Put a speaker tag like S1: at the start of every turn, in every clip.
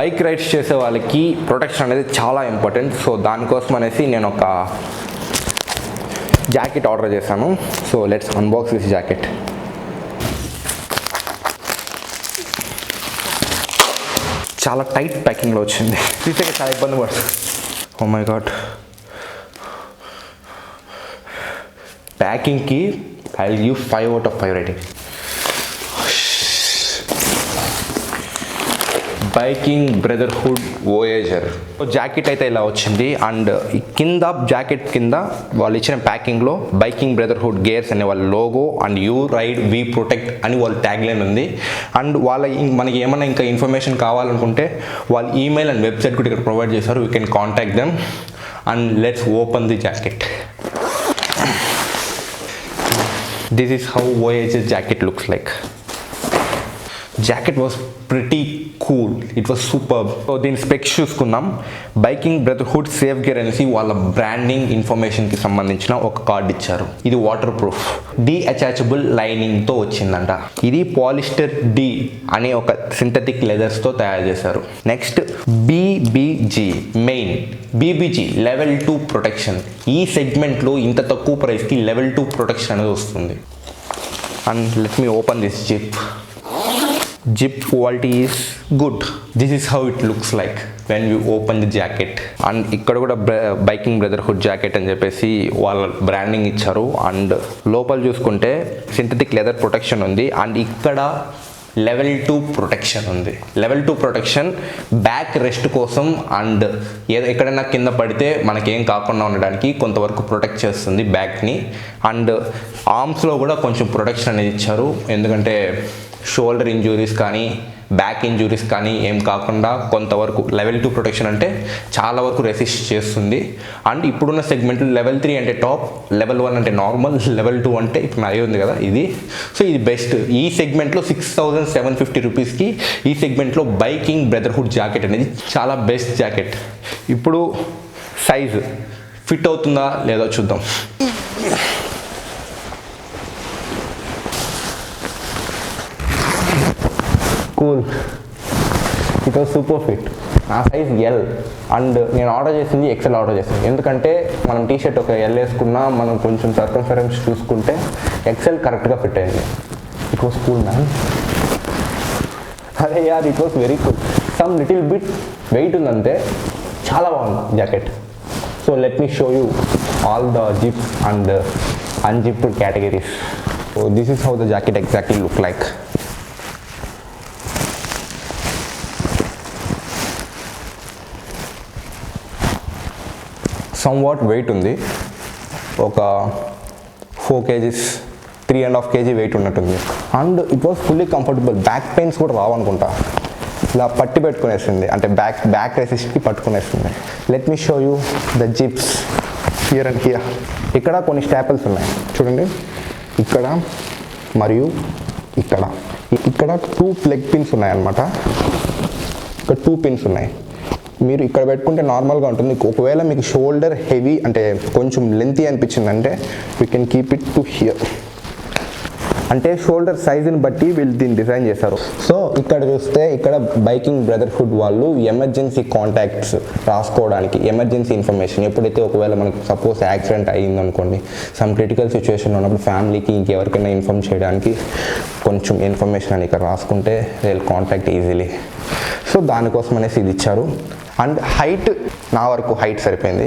S1: Bike rides చేసే వాళ్ళకి protection అనేది చాలా ఇంపార్టెంట్. సో దానికోసం అనేసి నేను ఒక జాకెట్ ఆర్డర్ చేశాను. So let's unbox this jacket. చాలా టైట్ ప్యాకింగ్లో వచ్చింది, తీసేకి చాలా ఇబ్బంది పడుతుంది. ఓ మై గాడ్, ప్యాకింగ్కి I will give 5 out of 5 rating. Biking Brotherhood Voyager jacket అయితే ఇలా వచ్చింది. అండ్ కింద జాకెట్ కింద వాళ్ళు ఇచ్చిన ప్యాకింగ్లో బైకింగ్ బ్రదర్హుడ్ గేర్స్ అనే వాళ్ళ logo and you ride we protect అని వాళ్ళ ట్యాగ్లైన్ ఉంది. అండ్ మనకి ఏమైనా ఇంకా ఇన్ఫర్మేషన్ కావాలనుకుంటే వాళ్ళ ఈమెయిల్ అండ్ వెబ్సైట్ కూడా ఇక్కడ ప్రొవైడ్ చేశారు. You can contact them. And let's open the jacket. This is how Voyager jacket looks like. Jacket was pretty cool, it was super. So దీని స్పెక్స్ చూసుకుందాం. బైకింగ్ బ్రదర్హుడ్ సేఫ్ గేర్ అనేసి వాళ్ళ branding ఇన్ఫర్మేషన్కి సంబంధించిన ఒక card ఇచ్చారు. ఇది water proof డీఅటాచబుల్ లైనింగ్తో వచ్చిందంట. ఇది పాలిస్టర్ డి అనే ఒక సింథటిక్ లెదర్స్తో తయారు చేశారు. Next BBG main BBG level 2 protection. ఈ సెగ్మెంట్లో ఇంత తక్కువ ప్రైస్కి లెవెల్ 2 ప్రొటెక్షన్ అనేది వస్తుంది. And let me open this zip. Zip quality is good. This is how it looks like when you open the jacket. And ఇక్కడ కూడా బైకింగ్ బ్రదర్హుడ్ జాకెట్ అని చెప్పేసి వాళ్ళ బ్రాండింగ్ ఇచ్చారు. అండ్ లోపల చూసుకుంటే సింథటిక్ లెదర్ ప్రొటెక్షన్ ఉంది. అండ్ ఇక్కడ లెవెల్ 2 ప్రొటెక్షన్ ఉంది. లెవెల్ 2 ప్రొటెక్షన్ బ్యాక్ రెస్ట్ కోసం అండ్ ఎక్కడైనా కింద పడితే మనకేం కాకుండా ఉండడానికి కొంతవరకు ప్రొటెక్ట్ చేస్తుంది బ్యాక్ని. అండ్ ఆర్మ్స్లో కూడా కొంచెం ప్రొటెక్షన్ అనేది ఇచ్చారు, ఎందుకంటే షోల్డర్ ఇంజురీస్ కానీ బ్యాక్ ఇంజురీస్ కానీ ఏం కాకుండా కొంతవరకు లెవెల్ 2 ప్రొటెక్షన్ అంటే చాలా వరకు రెసిస్ట్ చేస్తుంది. అండ్ ఇప్పుడున్న సెగ్మెంట్లో లెవెల్ 3 అంటే టాప్, లెవెల్ 1 అంటే నార్మల్, లెవెల్ 2 అంటే ఇప్పుడు అయ్యి ఉంది కదా ఇది. సో ఇది బెస్ట్. ఈ సెగ్మెంట్లో 6750 రూపీస్కి ఈ సెగ్మెంట్లో బైకింగ్ బ్రదర్హుడ్ జాకెట్ అనేది చాలా బెస్ట్ జాకెట్. ఇప్పుడు సైజు ఫిట్ అవుతుందా లేదో చూద్దాం. Cool, it was super fit. నా సైజ్ ఎల్ అండ్ నేను ఆర్డర్ చేసింది ఎక్సెల్ ఆర్డర్ చేసింది, ఎందుకంటే మనం టీషర్ట్ ఒక ఎల్ వేసుకున్నా మనం కొంచెం సర్కంఫరెన్స్ చూసుకుంటే ఎక్సెల్ కరెక్ట్గా ఫిట్ అయింది. It was cool man. అరే యార్, it was very cool. Some little bit weight ఉందంటే చాలా బాగుంది jacket. So let me show you all the zips and unzipped categories. So this is how the jacket exactly look like. Somewhat weight ఉంది, ఒక 4 kgs 3.5 kg weight ఉన్నట్టుంది. And it was fully comfortable. Back pains కూడా రావనుకుంటా, ఇలా పట్టి పెట్టుకునేస్తుంది, అంటే back రెసిస్ట్కి పట్టుకునేస్తుంది. Let me show you the zips here and here. ఇక్కడ కొన్ని స్టాపిల్స్ ఉన్నాయి చూడండి, ఇక్కడ మరియు ఇక్కడ. ఇక్కడ 2 ప్లగ్ పిన్స్ ఉన్నాయన్నమాట. ఇక్కడ 2 పిన్స్ ఉన్నాయి. మీరు ఇక్కడ పెట్టుకుంటే నార్మల్గా ఉంటుంది. ఒకవేళ మీకు షోల్డర్ హెవీ అంటే కొంచెం లెంతీ అనిపించిందంటే we can keep it to hear. అంటే షోల్డర్ సైజుని బట్టి వీళ్ళు దీన్ని డిజైన్ చేశారు. సో ఇక్కడ చూస్తే ఇక్కడ బైకింగ్ బ్రదర్హుడ్ వాళ్ళు ఎమర్జెన్సీ కాంటాక్ట్స్ రాసుకోవడానికి, ఎమర్జెన్సీ ఇన్ఫర్మేషన్ ఎప్పుడైతే ఒకవేళ మనకు సపోజ్ యాక్సిడెంట్ అయ్యిందనుకోండి, సమ్ క్రిటికల్ సిచ్యువేషన్ ఉన్నప్పుడు ఫ్యామిలీకి ఇంకెవరికైనా ఇన్ఫార్మ్ చేయడానికి కొంచెం ఇన్ఫర్మేషన్ అని ఇక్కడ రాసుకుంటే they will contact easily. So దానికోసం అనేసి ఇది ఇచ్చారు. అండ్ హైట్ నా వరకు హైట్ సరిపోయింది.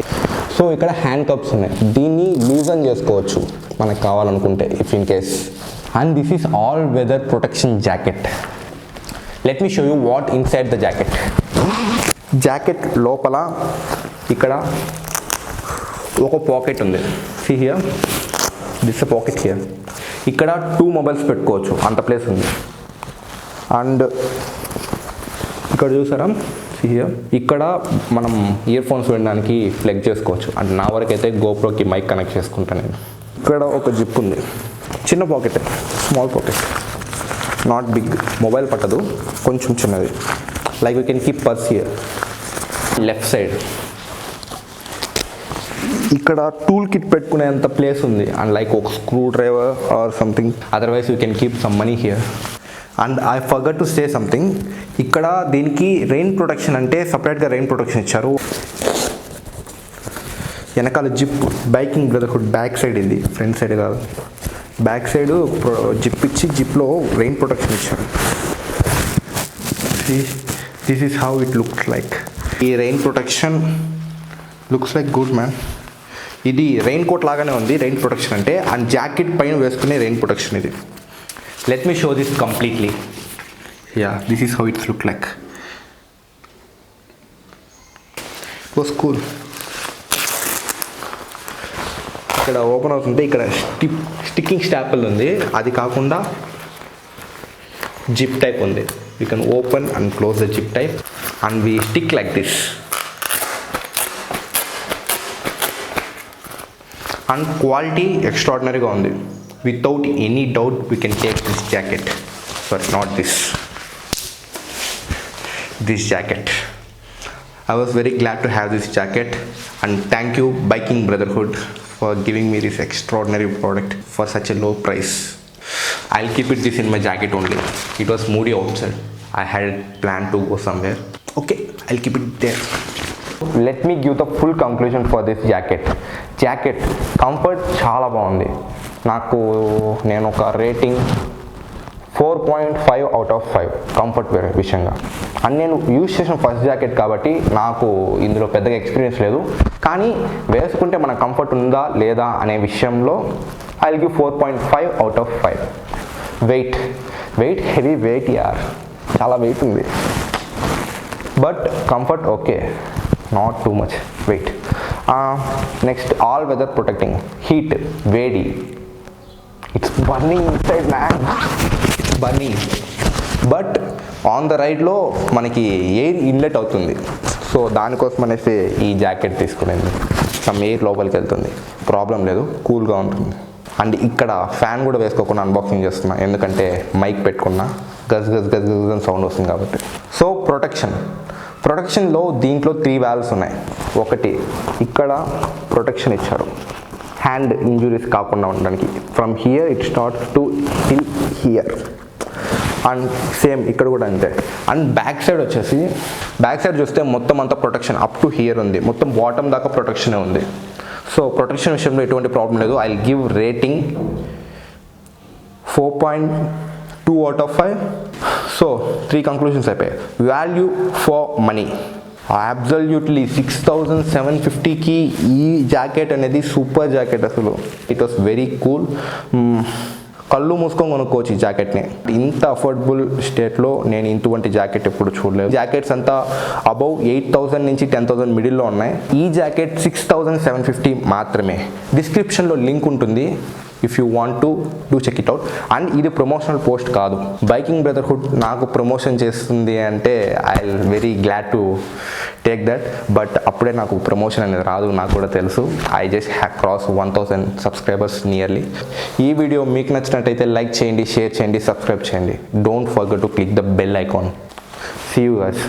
S1: సో ఇక్కడ హ్యాండ్ కప్స్ ఉన్నాయి, దీన్ని లూజన్ చేసుకోవచ్చు మనకు కావాలనుకుంటే if in case. And this is all weather protection jacket. Let me show you what inside the jacket. Jacket లోపల ఇక్కడ ఒక పాకెట్ ఉంది. See here, this a pocket here. ఇక్కడ 2 మొబైల్స్ పెట్టుకోవచ్చు, అంత ప్లేస్ ఉంది. అండ్ ఇక్కడ చూసారా, హియర్ ఇక్కడ మనం ఇయర్ ఫోన్స్ వినడానికి ప్లగ్ చేసుకోవచ్చు. అంటే నా వరకు అయితే గోప్రోకి మైక్ కనెక్ట్ చేసుకుంటాను నేను. ఇక్కడ ఒక జిప్ ఉంది, చిన్న pocket, small pocket, not big. Mobile పట్టదు, కొంచెం చిన్నది. Like we can keep purse here. Left side ఇక్కడ టూల్ కిట్ పెట్టుకునేంత ప్లేస్ ఉంది. అండ్ లైక్ ఒక screwdriver or something, otherwise you can keep some money here. And I forgot to say something, ఇక్కడ దీనికి rain protection అంటే సపరేట్గా rain protection ఇచ్చారు. వెనకాల zip, Biking Brotherhood back side, ఇది ఫ్రంట్ సైడ్ కాదు, బ్యాక్ సైడ్ జిప్ ఇచ్చి జిప్లో రెయిన్ ప్రొటెక్షన్ ఇచ్చారు. This is how it looks like. ఈ rain protection looks like good man. ఇది రెయిన్ కోట్ లాగానే ఉంది రెయిన్ ప్రొటెక్షన్ అంటే, అండ్ జాకెట్ పైన వేసుకునే రెయిన్ ప్రొటెక్షన్ ఇది. Let me show this completely. Yeah, this is how it's look like. Was cool. ఇక్కడ open అవుతుంటే ఇక్కడ స్టిక్కింగ్ స్టాపుల్ ఉంది, అది కాకుండా జిప్ టైప్ ఉంది. You can open and close the zip type and we stick like this. And quality ఎక్స్ట్రాడినరీగా ఉంది. Without any doubt we can take this jacket. But not this jacket. I was very glad to have this jacket, and thank you Biking Brotherhood for giving me this extraordinary product for such a low price. I'll keep this in my jacket only. It was moody outside. I had planned to go somewhere. Okay, I'll keep it there. Let me give the full conclusion for this jacket comfort చాలా బాగుంది. నేను ఒక rating 4.5 out of 5 comfort విషయంగా. And నేను use చేసిన first jacket కాబట్టి నాకు ఇందులో పెద్దగా ఎక్స్పీరియన్స్ లేదు, కానీ వేసుకుంటే మన కంఫర్ట్ ఉందా లేదా అనే విషయంలో I will give 4.5 out of 5. Weight heavy weight యార్, చాలా వెయిట్ ఉంది. But comfort okay, not too much weight. Next all weather protecting. Heat, వేడి, it's burning inside man, burning. But on the రైడ్లో మనకి ఎయిర్ ఇన్లెట్ అవుతుంది, so దానికోసం అనేసి ఈ జాకెట్ తీసుకునేది. సమ్ ఎయిర్ లోపలికి వెళ్తుంది, ప్రాబ్లం లేదు, కూల్గా ఉంటుంది. అండ్ ఇక్కడ ఫ్యాన్ కూడా వేసుకోకుండా అన్బాక్సింగ్ చేస్తున్నా, ఎందుకంటే మైక్ పెట్టుకున్నా గజ్ గజ్ గజ్ గజ్ అని సౌండ్ వస్తుంది కాబట్టి. సో ప్రొటెక్షన్లో దీంట్లో 3 వాల్వ్స్ ఉన్నాయి. ఒకటి ఇక్కడ ప్రొటెక్షన్ ఇచ్చారు హ్యాండ్ ఇంజురీస్ కాకుండా ఉండడానికి. From here it starts to till here. And same ఇక్కడ కూడా అంతే. అండ్ బ్యాక్ సైడ్ చూస్తే మొత్తం అంతా ప్రొటెక్షన్ అప్ టు హియర్ ఉంది, మొత్తం బాటమ్ దాకా ప్రొటెక్షనే ఉంది. సో ప్రొటెక్షన్ విషయంలో ఎటువంటి ప్రాబ్లం లేదు. I will give rating 4.2 out of 5. So 3 conclusions అయిపోయాయి. వాల్యూ ఫర్ మనీ, అబ్సల్యూట్లీ 6,750కి ఈ జాకెట్ అనేది సూపర్ జాకెట్. అసలు ఇట్ వాస్ వెరీ కూల్. కళ్ళు మూసుకొని కొనుక్కోవచ్చు ఈ జాకెట్ని. ఇంత అఫోర్డబుల్ స్టేట్లో నేను ఇటువంటి జాకెట్ ఎప్పుడు చూడలేదు. జాకెట్స్ అంతా అబౌవ్ 8,000 నుంచి 10,000 మిడిల్లో ఉన్నాయి. ఈ జాకెట్ 6,750 మాత్రమే. డిస్క్రిప్షన్లో లింక్ ఉంటుంది, if you want to do check it out. And ఇది ప్రమోషనల్ పోస్ట్ కాదు, బైకింగ్ బ్రదర్హుడ్ నాకు ప్రమోషన్ చేస్తుంది అంటే I will very glad to take that. But అప్పుడే నాకు ప్రమోషన్ అనేది రాదు, నాకు కూడా తెలుసు. I just cross 1,000 subscribers nearly. ఈ వీడియో మీకు నచ్చినట్టయితే లైక్ చేయండి, షేర్ చేయండి, సబ్స్క్రైబ్ చేయండి. Don't forget to click the bell icon. See you guys.